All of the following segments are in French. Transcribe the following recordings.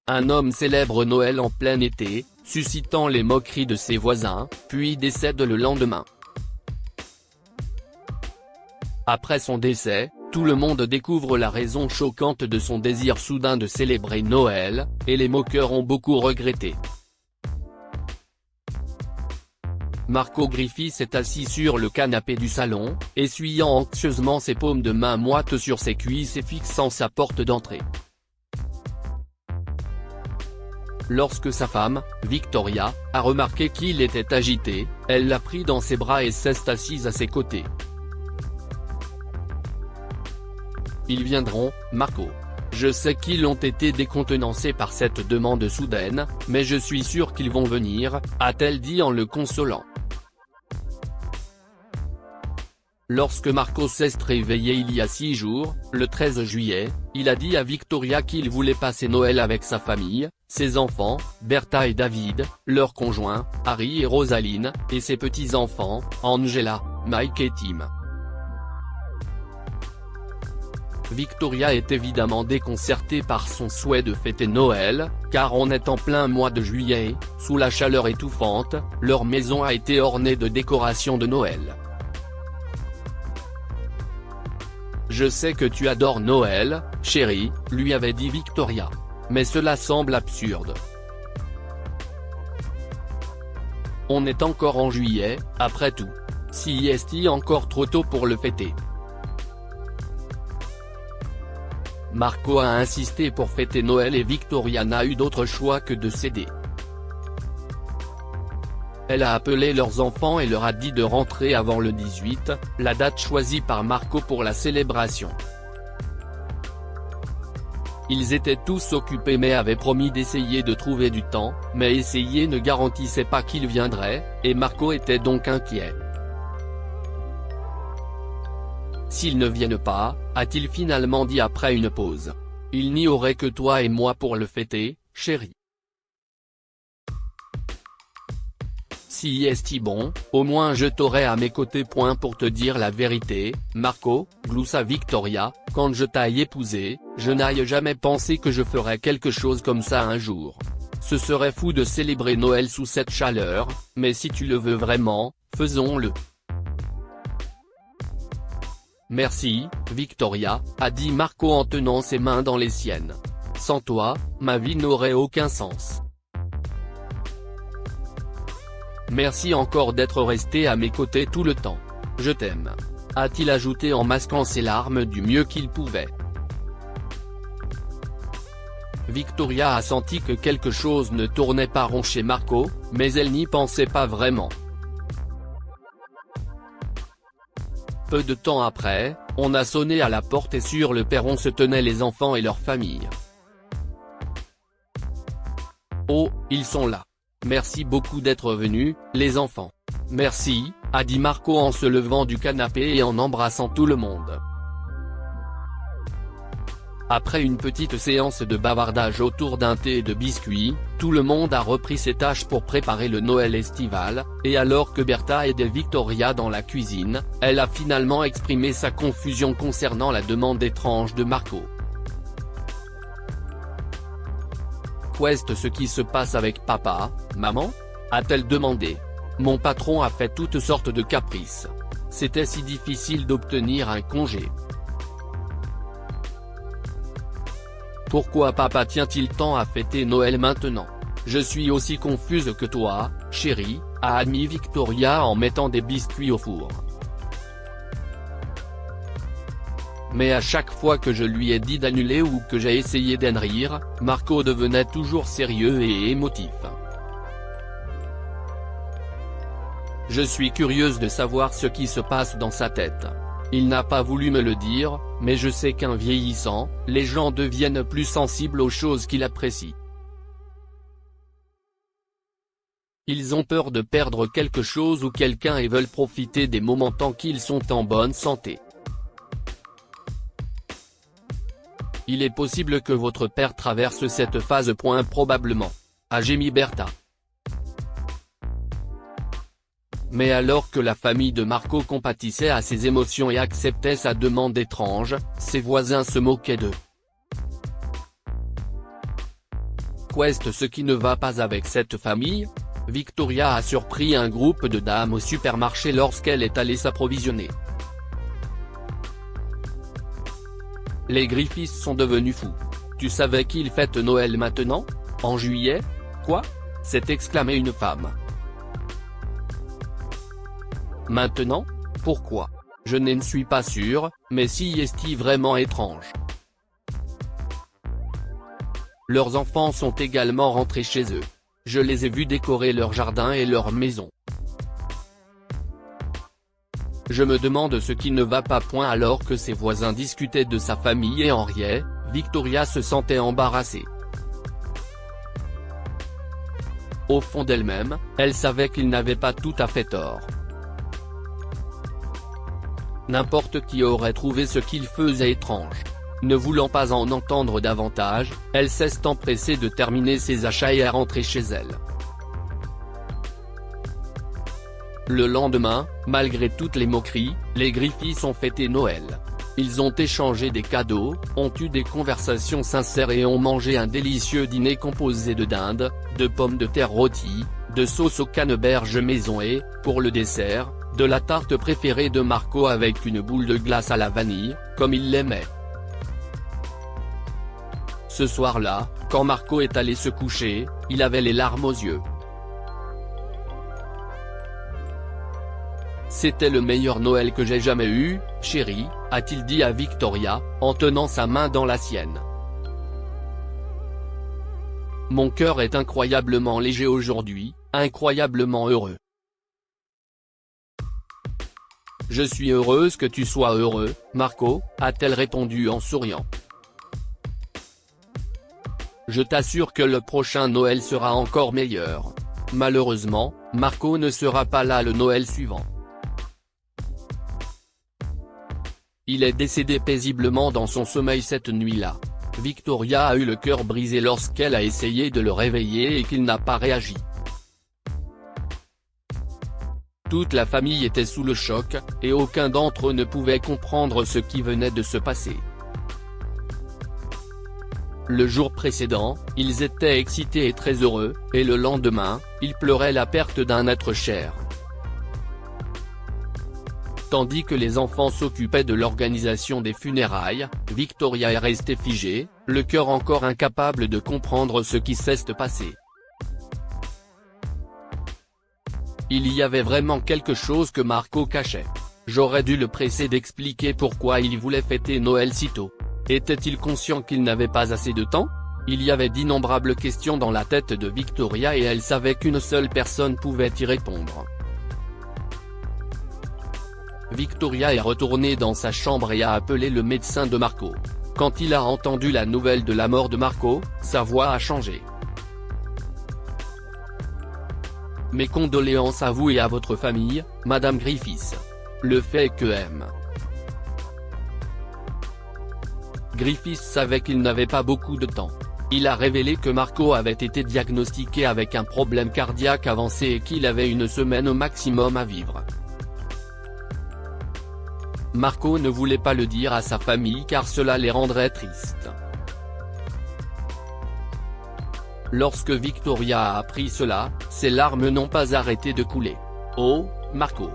Un homme célèbre Noël en plein été, suscitant les moqueries de ses voisins, puis décède le lendemain. Après son décès, tout le monde découvre la raison choquante de son désir soudain de célébrer Noël, et les moqueurs ont beaucoup regretté. Marco Griffi s'est assis sur le canapé du salon, essuyant anxieusement ses paumes de main moites sur ses cuisses et fixant sa porte d'entrée. Lorsque sa femme, Victoria, a remarqué qu'il était agité, elle l'a pris dans ses bras et s'est assise à ses côtés. Ils viendront, Marco. Je sais qu'ils ont été décontenancés par cette demande soudaine, mais je suis sûr qu'ils vont venir, a-t-elle dit en le consolant. Lorsque Marco s'est réveillé il y a 6 jours, le 13 juillet, il a dit à Victoria qu'il voulait passer Noël avec sa famille, ses enfants, Berta et David, leurs conjoints, Harry et Rosaline, et ses petits-enfants, Angela, Mike et Tim. Victoria est évidemment déconcertée par son souhait de fêter Noël, car on est en plein mois de juillet, sous la chaleur étouffante, leur maison a été ornée de décorations de Noël. Je sais que tu adores Noël, chérie, lui avait dit Victoria. Mais cela semble absurde. On est encore en juillet, après tout. Si est-il encore trop tôt pour le fêter? Marco a insisté pour fêter Noël et Victoria n'a eu d'autre choix que de céder. Elle a appelé leurs enfants et leur a dit de rentrer avant le 18, la date choisie par Marco pour la célébration. Ils étaient tous occupés mais avaient promis d'essayer de trouver du temps, mais essayer ne garantissait pas qu'ils viendraient, et Marco était donc inquiet. S'ils ne viennent pas, a-t-il finalement dit après une pause. Il n'y aurait que toi et moi pour le fêter, chérie. Si est-il bon, au moins je t'aurai à mes côtés. Pour te dire la vérité, Marco, gloussa Victoria, quand je t'ai épousé, je n'ai jamais pensé que je ferais quelque chose comme ça un jour. Ce serait fou de célébrer Noël sous cette chaleur, mais si tu le veux vraiment, faisons-le. Merci, Victoria, a dit Marco en tenant ses mains dans les siennes. Sans toi, ma vie n'aurait aucun sens. Merci encore d'être resté à mes côtés tout le temps. Je t'aime. A-t-il ajouté en masquant ses larmes du mieux qu'il pouvait. Victoria a senti que quelque chose ne tournait pas rond chez Marco, mais elle n'y pensait pas vraiment. Peu de temps après, on a sonné à la porte et sur le perron se tenaient les enfants et leurs familles. Oh, ils sont là. Merci beaucoup d'être venus, les enfants. Merci, a dit Marco en se levant du canapé et en embrassant tout le monde. Après une petite séance de bavardage autour d'un thé et de biscuits, tout le monde a repris ses tâches pour préparer le Noël estival, et alors que Berta aidait Victoria dans la cuisine, elle a finalement exprimé sa confusion concernant la demande étrange de Marco. Qu'est-ce ce qui se passe avec papa, maman? A-t-elle demandé. Mon patron a fait toutes sortes de caprices. C'était si difficile d'obtenir un congé. Pourquoi papa tient-il tant à fêter Noël maintenant? Je suis aussi confuse que toi, chérie, a admis Victoria en mettant des biscuits au four. Mais à chaque fois que je lui ai dit d'annuler ou que j'ai essayé d'en rire, Marco devenait toujours sérieux et émotif. Je suis curieuse de savoir ce qui se passe dans sa tête. Il n'a pas voulu me le dire, mais je sais qu'en vieillissant, les gens deviennent plus sensibles aux choses qu'ils apprécient. Ils ont peur de perdre quelque chose ou quelqu'un et veulent profiter des moments tant qu'ils sont en bonne santé. Il est possible que votre père traverse cette phase. Probablement. A gémi Berta. Mais alors que la famille de Marco compatissait à ses émotions et acceptait sa demande étrange, ses voisins se moquaient d'eux. West. Ce qui ne va pas avec cette famille? Victoria a surpris un groupe de dames au supermarché lorsqu'elle est allée s'approvisionner. Les Griffiths sont devenus fous. Tu savais qu'ils fêtent Noël maintenant? En juillet? Quoi? S'est exclamé une femme. Maintenant? Pourquoi? Je ne suis pas sûr, mais si est-il vraiment étrange. Leurs enfants sont également rentrés chez eux. Je les ai vus décorer leur jardin et leur maison. Je me demande ce qui ne va pas. Alors que ses voisins discutaient de sa famille et en riaient, Victoria se sentait embarrassée. Au fond d'elle-même, elle savait qu'il n'avait pas tout à fait tort. N'importe qui aurait trouvé ce qu'il faisait étrange. Ne voulant pas en entendre davantage, elle s'est empressée de terminer ses achats et est rentrée chez elle. Le lendemain, malgré toutes les moqueries, les Griffiths ont fêté Noël. Ils ont échangé des cadeaux, ont eu des conversations sincères et ont mangé un délicieux dîner composé de dinde, de pommes de terre rôties, de sauce au canneberge maison et, pour le dessert, de la tarte préférée de Marco avec une boule de glace à la vanille, comme il l'aimait. Ce soir-là, quand Marco est allé se coucher, il avait les larmes aux yeux. C'était le meilleur Noël que j'ai jamais eu, chérie, a-t-il dit à Victoria, en tenant sa main dans la sienne. Mon cœur est incroyablement léger aujourd'hui, incroyablement heureux. Je suis heureuse que tu sois heureux, Marco, a-t-elle répondu en souriant. Je t'assure que le prochain Noël sera encore meilleur. Malheureusement, Marco ne sera pas là le Noël suivant. Il est décédé paisiblement dans son sommeil cette nuit-là. Victoria a eu le cœur brisé lorsqu'elle a essayé de le réveiller et qu'il n'a pas réagi. Toute la famille était sous le choc, et aucun d'entre eux ne pouvait comprendre ce qui venait de se passer. Le jour précédent, ils étaient excités et très heureux, et le lendemain, ils pleuraient la perte d'un être cher. Tandis que les enfants s'occupaient de l'organisation des funérailles, Victoria est restée figée, le cœur encore incapable de comprendre ce qui s'est passé. Il y avait vraiment quelque chose que Marco cachait. J'aurais dû le presser d'expliquer pourquoi il voulait fêter Noël si tôt. Était-il conscient qu'il n'avait pas assez de temps? Il y avait d'innombrables questions dans la tête de Victoria et elle savait qu'une seule personne pouvait y répondre. Victoria est retournée dans sa chambre et a appelé le médecin de Marco. Quand il a entendu la nouvelle de la mort de Marco, sa voix a changé. Mes condoléances à vous et à votre famille, Madame Griffiths. Le fait est que M. Griffiths savait qu'il n'avait pas beaucoup de temps. Il a révélé que Marco avait été diagnostiqué avec un problème cardiaque avancé et qu'il avait une semaine au maximum à vivre. Marco ne voulait pas le dire à sa famille car cela les rendrait tristes. Lorsque Victoria a appris cela, ses larmes n'ont pas arrêté de couler. Oh, Marco!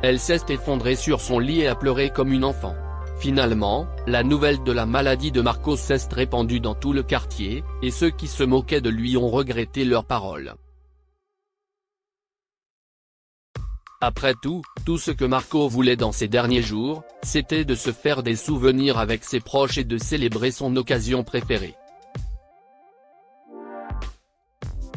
Elle s'est effondrée sur son lit et a pleuré comme une enfant. Finalement, la nouvelle de la maladie de Marco s'est répandue dans tout le quartier, et ceux qui se moquaient de lui ont regretté leurs paroles. Après tout ce que Marco voulait dans ces derniers jours, c'était de se faire des souvenirs avec ses proches et de célébrer son occasion préférée.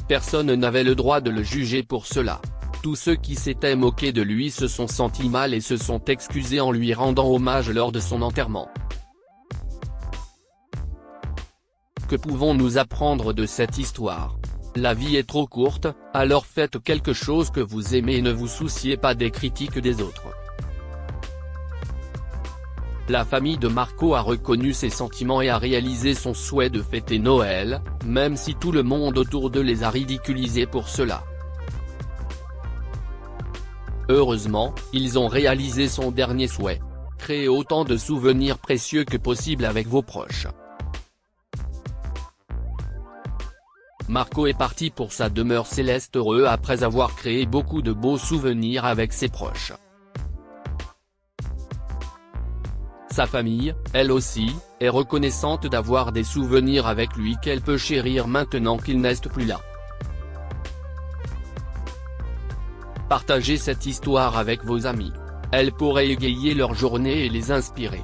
Personne n'avait le droit de le juger pour cela. Tous ceux qui s'étaient moqués de lui se sont sentis mal et se sont excusés en lui rendant hommage lors de son enterrement. Que pouvons-nous apprendre de cette histoire? La vie est trop courte, alors faites quelque chose que vous aimez et ne vous souciez pas des critiques des autres. La famille de Marco a reconnu ses sentiments et a réalisé son souhait de fêter Noël, même si tout le monde autour d'eux les a ridiculisés pour cela. Heureusement, ils ont réalisé son dernier souhait. Créez autant de souvenirs précieux que possible avec vos proches. Marco est parti pour sa demeure céleste heureux après avoir créé beaucoup de beaux souvenirs avec ses proches. Sa famille, elle aussi, est reconnaissante d'avoir des souvenirs avec lui qu'elle peut chérir maintenant qu'il n'est plus là. Partagez cette histoire avec vos amis. Elle pourrait égayer leur journée et les inspirer.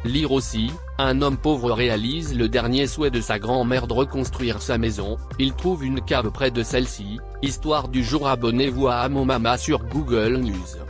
Lire aussi, un homme pauvre réalise le dernier souhait de sa grand-mère de reconstruire sa maison, il trouve une cave près de celle-ci. Histoire du jour. Abonnez-vous à Mon Mama sur Google News.